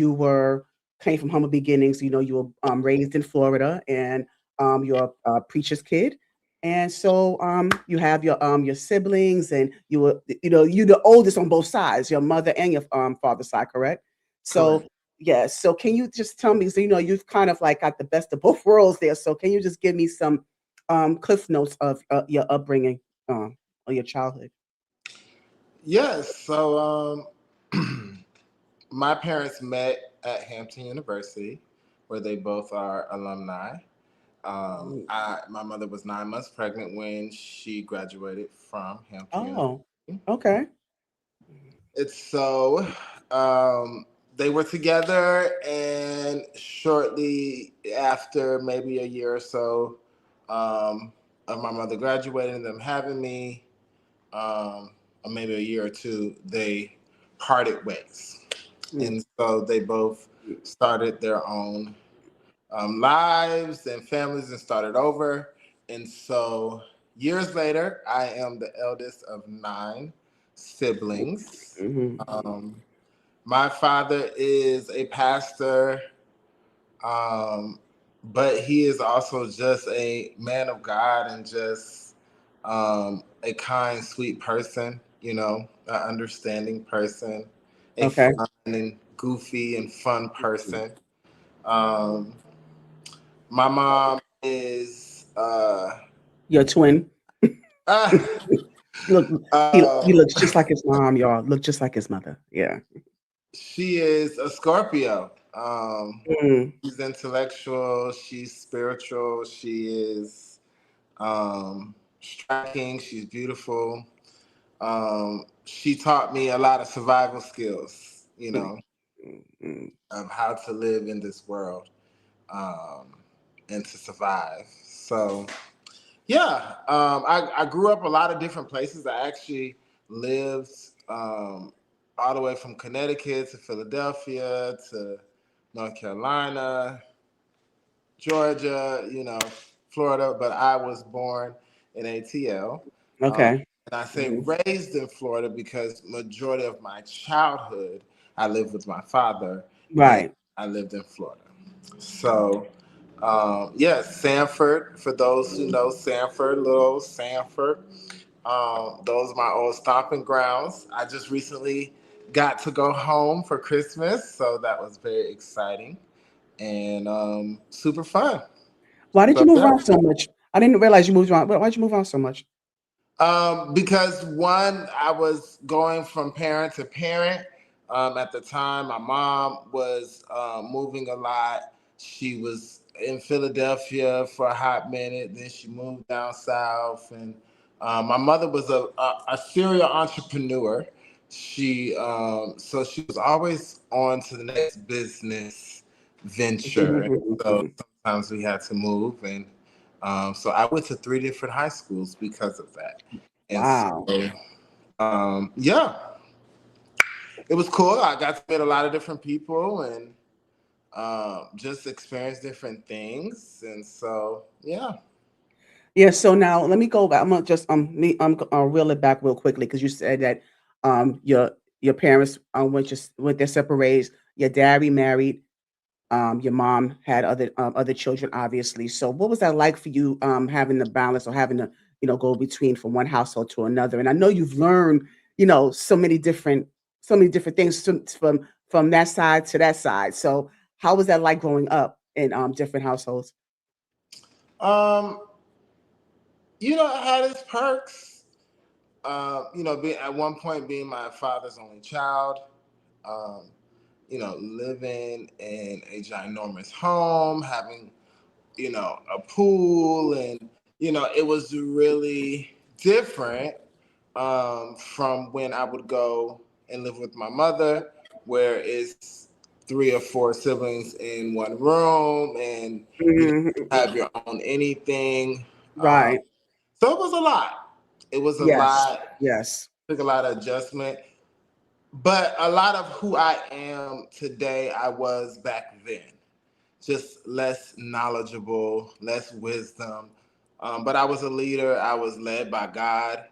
you were came from humble beginnings. You know, you were raised in Florida, and you're a preacher's kid, and so you have your siblings, and you were you're the oldest on both sides, your mother and your father's side, correct? So Correct. yes. So can you just tell me? So you've kind of like got the best of both worlds there. So can you just give me some cliff notes of your upbringing or your childhood? Yes. So my parents met at Hampton University, where they both are alumni. Mm. My mother was 9 months pregnant when she graduated from Hampton Oh, University. okay. It's so they were together, and shortly after, maybe a year or so, um, of my mother graduating and them having me, or maybe a year or two, they parted ways. Mm. And so they both started their own lives and families and started over. And so years later, I am the eldest of nine siblings. Mhm. My father is a pastor, um, but he is also just a man of God and just a kind, sweet person, an understanding person, a Okay. fun and goofy and fun person. Um, my mom is Your twin. uh, Look, he um, looks just like his mom, y'all. Look just like his mother. Yeah. she is a Scorpio. Mm. She's intellectual, she's spiritual, she is striking, she's beautiful. She taught me a lot of survival skills, Mm. Mm. of how to live in this world, um, and to survive. So, yeah, I grew up a lot of different places. I actually lived all the way from Connecticut to Philadelphia to North Carolina, Georgia, Florida, but I was born in ATL. Um, Okay. and I say Mhm. raised in Florida because majority of my childhood I lived with my father, and Right. I lived in Florida. So, yes, Sanford, for those who know Sanford, little old Sanford, those are my old stomping grounds. I just recently got to go home for Christmas, so that was very exciting and super fun. Why did So you move yeah, around so much? I didn't realize you moved around. Why'd you move around so much? because one, I was going from parent to parent. At the time, my mom was moving a lot. She was in Philadelphia for a hot minute. Then she moved down south, and my mother was a serial entrepreneur. So she was always on to the next business venture. And so sometimes we had to move, and so I went to three different high schools because of that. And Wow. so, yeah, it was cool. I got to meet a lot of different people and just experience different things. And so, yeah. Yeah, so now let me go back. I'm gonna just I'll reel it back real quickly because you said that your parents went their separate ways. Your dad remarried. Your mom had other children, obviously. So what was that like for you, having the balance or having to go between from one household to another? And I know you've learned so many different things from that side to that side. So how was that like growing up in different households? Um, it had its perks. At one point being my father's only child, um, living in a ginormous home, having a pool, and it was really different from when I would go and live with my mother, where it's three or four siblings in one room, and you don't Mhm. have your own anything. Um, Right. so it was a lot. It was a Yes. lot. Yes. Took a lot of adjustment, but a lot of who I am today, I was back then, just less knowledgeable, less wisdom. But I was a leader. I was led by God.